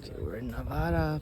Okay, we're in Nevada.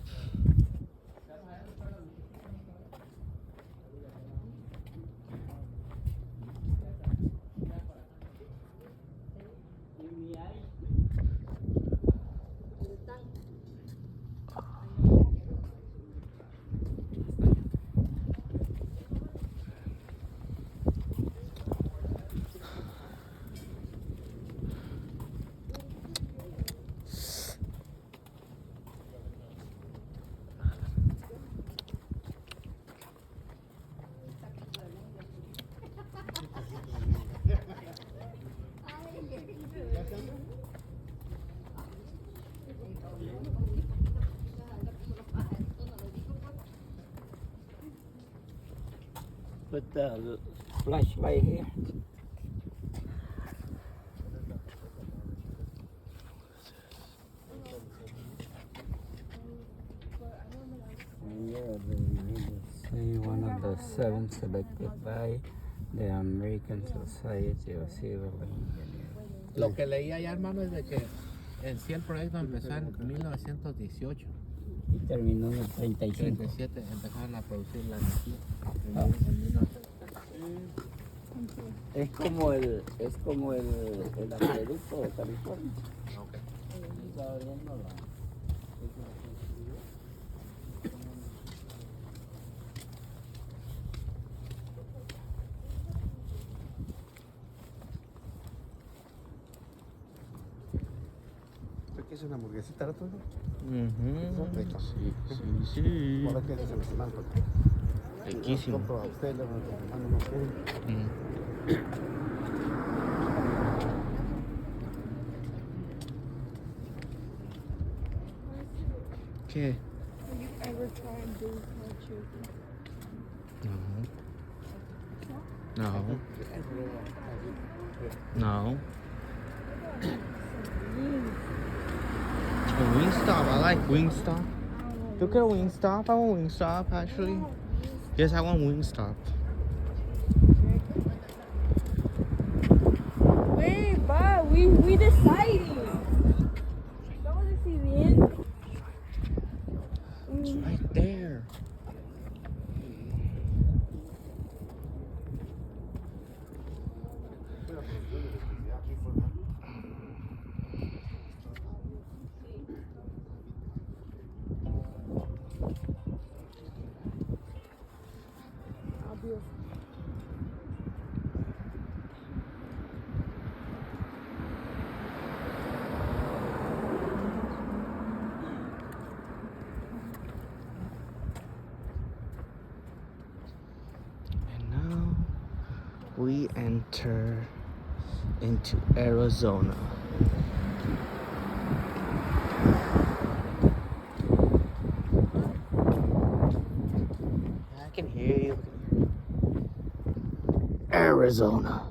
Put the flashlight here. See, one of the 7 selected by the American Society of Civil Engineers. Lo que leí allá, hermano, es de que en sí el proyecto empezó en 1918. Y terminó en el 35. 37 empezaron a producir la energía. Es como el acueducto de California. Okay. Está abriendo la... ¿Qué es una hamburguesita, todo? Son ricos. Sí. Ahora que se los mando. Riquísimo. Compro a usted, los mando unos quieren. ¿Qué? Have you ever tried blue hot chicken? No. No. Wingstop, I like Wingstop. You get a Wingstop? I want Wingstop actually. Yes, I want Wingstop. Wait, but we decided. Estamos decidiendo. It's right there. And now we enter into Arizona. I can hear you. Arizona.